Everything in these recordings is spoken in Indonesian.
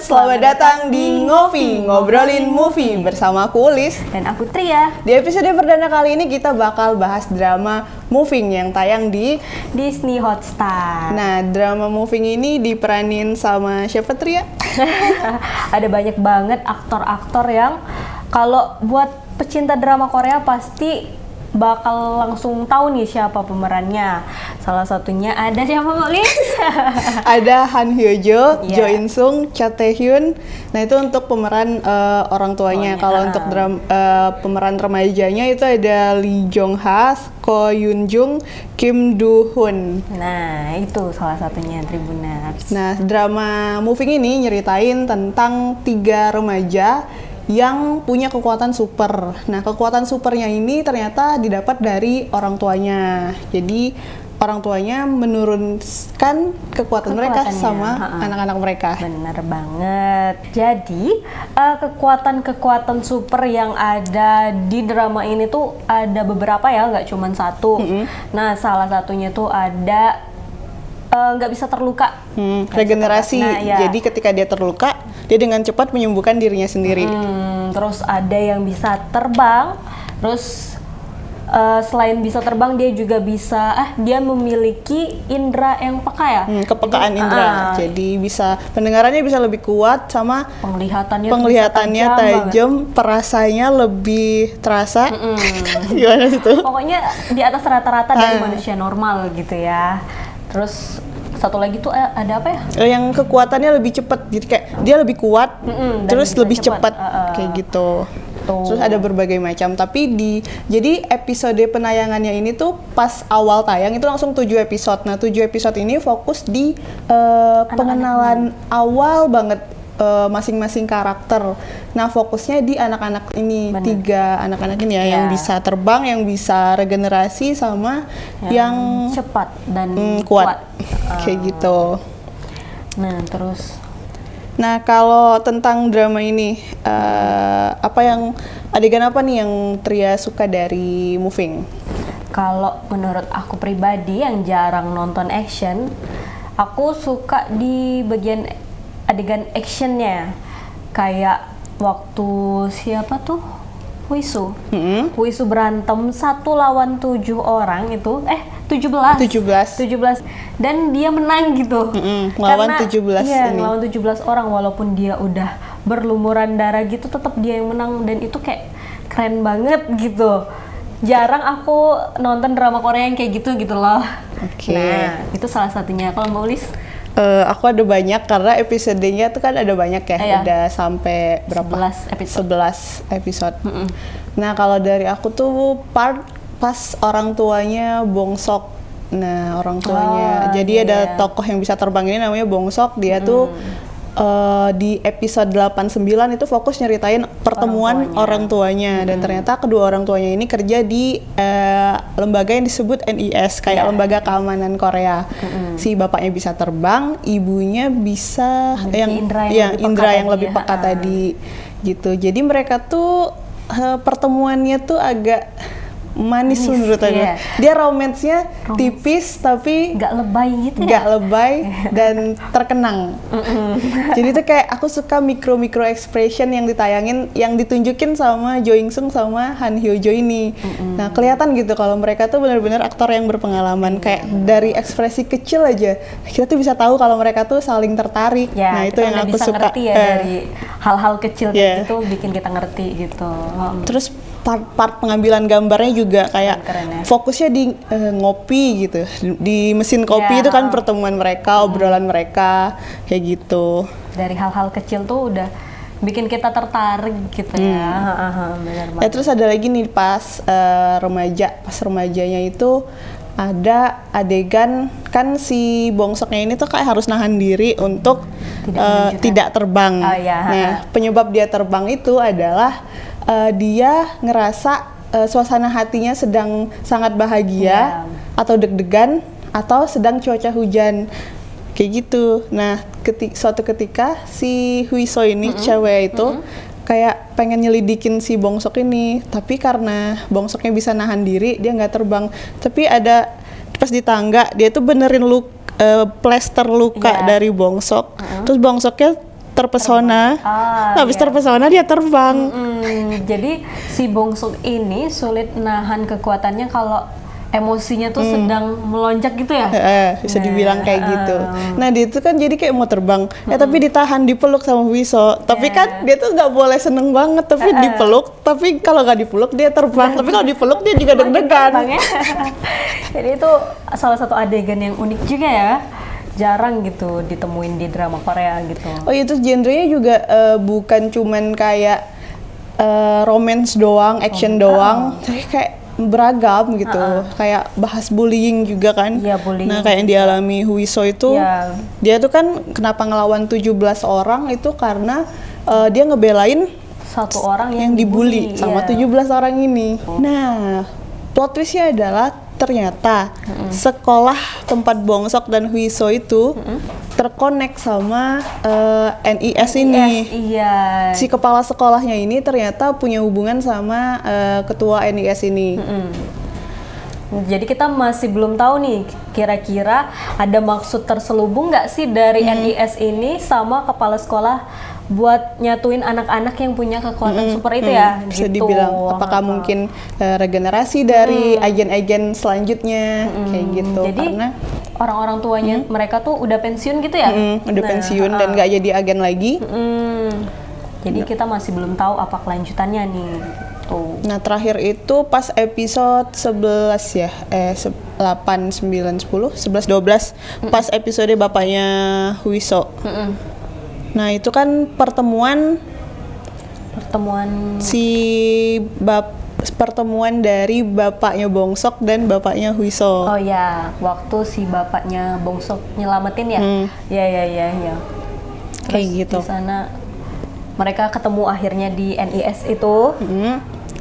selamat datang di Ngopi, ngobrolin movie bersama aku Ulis dan aku Tria. Di episode perdana kali ini kita bakal bahas drama Moving yang tayang di Disney Hotstar. Nah, drama Moving ini diperanin sama siapa, Tria? Ada banyak banget aktor-aktor yang kalau buat pecinta drama Korea pasti bakal langsung tahu nih siapa pemerannya. Salah satunya ada siapa, Mbak Lis? Ada Han Hyo Jo, Yeah. Jo In Sung, Cha Tae Hyun. Nah, itu untuk pemeran orang tuanya. Kalau untuk pemeran remajanya itu ada Lee Jong Ha, Ko Yoon Jung, Kim Do Hoon. Nah, itu salah satunya Tribuners. Nah, drama Moving ini nyeritain tentang 3 remaja yang punya kekuatan super. Nah, kekuatan supernya ini ternyata didapat dari orang tuanya. Jadi, orang tuanya menurunkan kekuatan mereka sama anak-anak mereka. Bener banget. Jadi, kekuatan-kekuatan super yang ada di drama ini tuh ada beberapa ya, nggak cuma satu. Nah, salah satunya tuh ada nggak bisa terluka. Regenerasi. Nah, ya. Jadi ketika dia terluka, dia dengan cepat menyembuhkan dirinya sendiri. Terus ada yang bisa terbang. Terus selain bisa terbang, dia juga bisa dia memiliki indera yang peka ya. Kepekaan indera. Jadi bisa pendengarannya bisa lebih kuat sama penglihatannya tajam, perasanya lebih terasa. Gimana itu? Pokoknya di atas rata-rata dari manusia normal gitu ya. Terus satu lagi tuh ada apa ya? Yang kekuatannya lebih cepat, jadi kayak dia lebih kuat, terus lebih cepat kayak gitu. Terus ada berbagai macam. Tapi jadi episode penayangannya ini tuh pas awal tayang itu langsung 7 episode. Nah, 7 episode ini fokus di pengenalan awal banget masing-masing karakter. Nah, fokusnya di anak-anak ini. Bener. 3 anak-anak ini ya, yang bisa terbang, yang bisa regenerasi, sama yang cepat dan kuat. Kayak gitu. Nah, terus kalau tentang drama ini, adegan apa nih yang Tria suka dari Moving? kalau menurut aku pribadi yang jarang nonton action, aku suka di bagian adegan actionnya. Kayak waktu siapa tuh? Huisu berantem 1 lawan 7 orang itu 17 dan dia menang gitu. Lawan 17 iya, ini. lawan 17 orang, walaupun dia udah berlumuran darah gitu, tetap dia yang menang, dan itu kayak keren banget gitu. Jarang aku nonton drama Korea yang kayak gitu loh. Nah, itu salah satunya. Kalau Mbak Ulis? Aku ada banyak karena episodenya tuh kan ada banyak ya. Ada sampai berapa? 11 episode. Nah, kalau dari aku tuh pas orang tuanya Bongsok. Nah, orang tuanya. Jadi ada tokoh yang bisa terbang ini namanya Bongsok. Dia tuh di episode 89 itu fokus nyeritain pertemuan orang tuanya. Dan ternyata kedua orang tuanya ini kerja di lembaga yang disebut NIS, kayak lembaga keamanan Korea. Si bapaknya bisa terbang, ibunya bisa indera yang lebih peka tadi gitu. Jadi mereka tuh pertemuannya tuh agak manis menurut aku. Dia romansnya tipis tapi nggak lebay gitu ya. Nggak lebay dan terkenang. Jadi tuh kayak aku suka mikro expression yang ditayangin, yang ditunjukin sama Jo In Sung sama Han Hyo Jo ini. Nah, kelihatan gitu kalau mereka tuh benar-benar aktor yang berpengalaman. Kayak dari ekspresi kecil aja kita tuh bisa tahu kalau mereka tuh saling tertarik. Nah, itu yang aku suka. Ngerti ya, dari hal-hal kecil kayak gitu bikin kita ngerti gitu. Terus part pengambilan gambarnya juga kayak fokusnya di ngopi gitu, di mesin kopi itu kan pertemuan mereka, obrolan mereka kayak gitu. Dari hal-hal kecil tuh udah bikin kita tertarik gitu ya. Benar banget. Terus ada lagi nih pas remajanya itu ada adegan kan si Bongsoknya ini tuh kayak harus nahan diri untuk tidak terbang. Nah, penyebab dia terbang itu adalah dia ngerasa suasana hatinya sedang sangat bahagia atau deg-degan atau sedang cuaca hujan kayak gitu. Nah, suatu ketika si Huiso ini cewek itu kayak pengen nyelidikin si Bongsok ini, tapi karena Bongsoknya bisa nahan diri, dia nggak terbang. Tapi ada pas di tangga dia tuh benerin plester luka dari Bongsok. Terus Bongsoknya terpesona. Habis terpesona dia terbang. Jadi si Bongsuk ini sulit nahan kekuatannya kalau emosinya tuh sedang melonjak gitu ya? Bisa dibilang kayak gitu. Nah dia itu kan jadi kayak mau terbang, tapi ditahan, dipeluk sama Wiso. Tapi kan dia tuh nggak boleh seneng banget, tapi dipeluk. Tapi kalau nggak dipeluk dia terbang. Tapi kalau dipeluk dia juga deg-degan. Jadi itu salah satu adegan yang unik juga ya. Jarang gitu ditemuin di drama Korea gitu. Oh itu genrenya juga bukan cuman kayak romance doang, action doang, tapi kayak beragam gitu. Kayak bahas bullying juga kan. Iya, bullying. Nah, kayak yang dialami Huiso itu, dia tuh kan kenapa ngelawan 17 orang itu karena dia ngebelain satu orang yang dibully sama 17 orang ini. Nah, plot twistnya adalah ternyata sekolah tempat Bongsok dan Huiso itu terkonek sama NIS ini. Iya. Si kepala sekolahnya ini ternyata punya hubungan sama ketua NIS ini. Jadi kita masih belum tahu nih kira-kira ada maksud terselubung nggak sih dari NIS ini sama kepala sekolah buat nyatuin anak-anak yang punya kekuatan super itu ya. Bisa gitu. dibilang apakah mungkin regenerasi dari agen-agen selanjutnya kayak gitu. Jadi karena orang-orang tuanya mereka tuh udah pensiun gitu ya? Udah pensiun dan nggak jadi agen lagi. Jadi kita masih belum tahu apa kelanjutannya nih. Tuh. Nah terakhir itu pas episode 11 ya, 8, 9, 10, 11, 12 pas episode bapaknya Huiso. Nah itu kan pertemuan pertemuan dari bapaknya Bongsok dan bapaknya Huiso. Oh ya, waktu si bapaknya Bongsok nyelamatin ya? Ya. Kayak gitu. Di sana mereka ketemu akhirnya di NIS itu.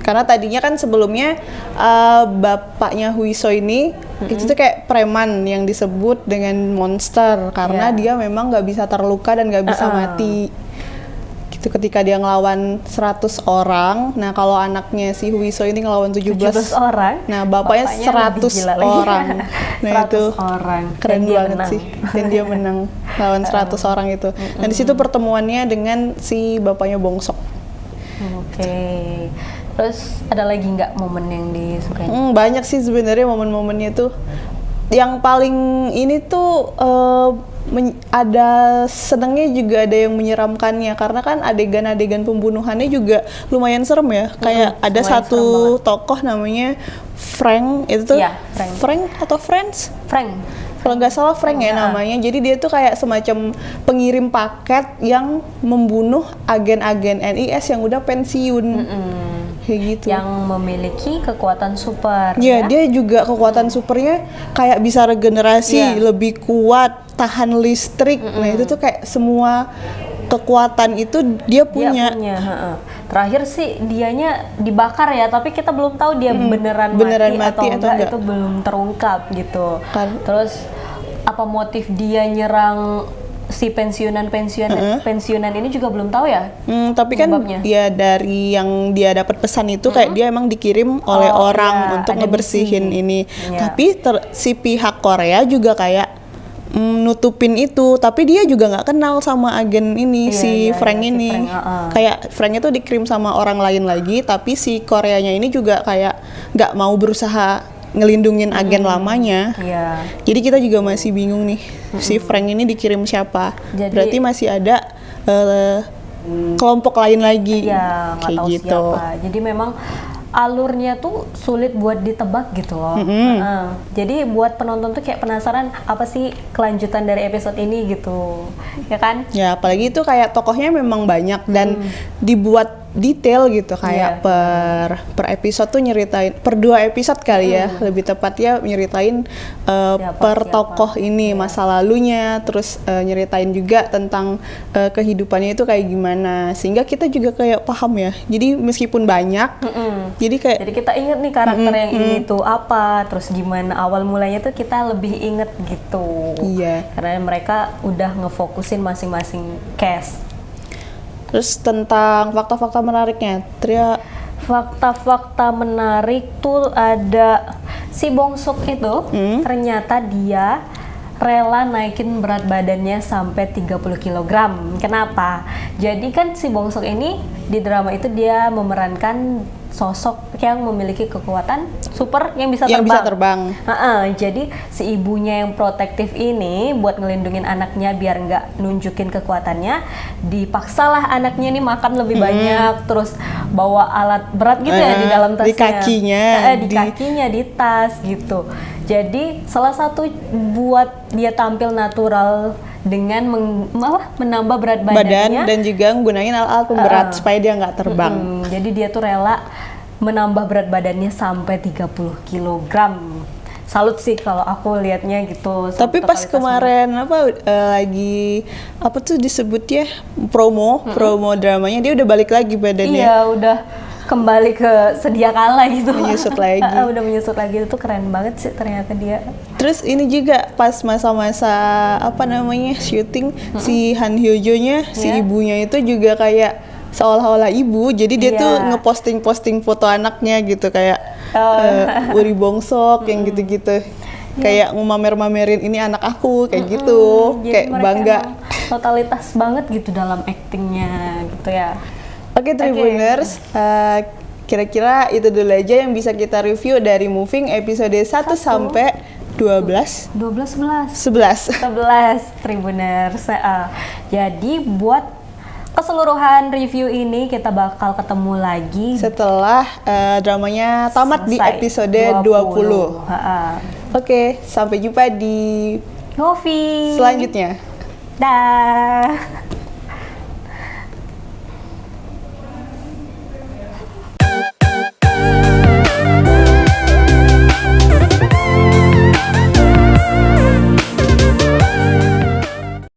Karena tadinya kan sebelumnya bapaknya Huiso ini itu tuh kayak preman yang disebut dengan monster karena dia memang nggak bisa terluka dan nggak bisa mati. Gitu ketika dia ngelawan 100 orang. Nah, kalau anaknya si Huiso ini ngelawan 17 orang. Nah, bapaknya 100 orang. Nah, 100 itu orang. keren banget sih. Dan dia menang lawan 100 orang itu. Nah, di situ pertemuannya dengan si bapaknya Bongsok. Oke. Terus ada lagi nggak momen yang disukain? Banyak sih sebenarnya momen-momennya tuh. Yang paling ini tuh ada senengnya juga ada yang menyeramkannya karena kan adegan-adegan pembunuhannya juga lumayan serem ya. Kayak ada satu tokoh namanya Frank itu tuh. Frank atau Franz? Kalau nggak salah Frank ya namanya. Jadi dia tuh kayak semacam pengirim paket yang membunuh agen-agen NIS yang udah pensiun. Kayak gitu. Yang memiliki kekuatan super. Ya, dia juga kekuatan supernya kayak bisa regenerasi, lebih kuat, tahan listrik. Nah, itu tuh kayak semua kekuatan itu dia punya. Terakhir sih dianya dibakar ya, tapi kita belum tahu dia beneran mati atau enggak, itu belum terungkap gitu. Terus apa motif dia nyerang si pensiunan ini juga belum tahu ya. Tapi kan ya dari yang dia dapat pesan itu kayak dia emang dikirim oleh orang untuk ngebersihin ini. Tapi si pihak Korea juga kayak nutupin itu, tapi dia juga nggak kenal sama agen ini, si Frank ini. Kayak Frank itu dikirim sama orang lain lagi, tapi si Koreanya ini juga kayak nggak mau berusaha ngelindungin agen lamanya. Jadi kita juga masih bingung nih, si Frank ini dikirim siapa? Berarti masih ada kelompok lain lagi. Kayak tahu gitu. Siapa. Jadi memang alurnya tuh sulit buat ditebak gitu loh. Jadi buat penonton tuh kayak penasaran apa sih kelanjutan dari episode ini gitu, ya kan? Ya apalagi itu kayak tokohnya memang banyak dan dibuat detail gitu kayak per episode tuh nyeritain per 2 episode kali ya lebih tepatnya nyeritain per tokoh ini masa lalunya, terus nyeritain juga tentang kehidupannya itu kayak gimana sehingga kita juga kayak paham ya. Jadi meskipun banyak jadi kita inget nih karakter yang ini tuh apa, terus gimana awal mulanya tuh kita lebih inget gitu. Karena mereka udah ngefokusin masing-masing cast. Terus tentang fakta-fakta menariknya, Tria. Fakta-fakta menarik tuh ada si Bongsuk itu ternyata dia rela naikin berat badannya sampai 30 kg. Kenapa? Jadi kan si Bongsok ini di drama itu dia memerankan sosok yang memiliki kekuatan super yang bisa terbang. Jadi si ibunya yang protektif ini buat ngelindungin anaknya biar nggak nunjukin kekuatannya, dipaksalah anaknya nih makan lebih banyak, terus bawa alat berat gitu ya di dalam tasnya. Di kakinya. Di kakinya, di tas gitu. Jadi salah satu buat dia tampil natural dengan menambah berat badannya dan juga menggunakan alat-alat pemberat supaya dia nggak terbang. Jadi dia tuh rela menambah berat badannya sampai 30 kg. Salut sih kalau aku lihatnya gitu. Tapi pas kemarin lagi apa tuh disebutnya promo dramanya, dia udah balik lagi badannya. Iya, udah kembali ke sedia kala gitu. Menyusut lagi. Udah menyusut lagi, itu keren banget sih ternyata dia. Terus ini juga pas masa-masa syuting, si Han Hyo Jo-nya, si ibunya itu juga kayak seolah-olah ibu, jadi dia tuh ngeposting foto anaknya gitu kayak Uri Bongsok yang gitu-gitu. Kayak ngemamer-mamerin ini anak aku kayak gitu, kayak bangga. Totalitas banget gitu dalam aktingnya gitu ya. Oke, Tribuners, kira-kira itu dulu aja yang bisa kita review dari Moving episode 1 sampai 11 Tribuners. Jadi buat keseluruhan review ini kita bakal ketemu lagi setelah dramanya tamat di episode 20. Oke, sampai jumpa di Novi selanjutnya. Dah.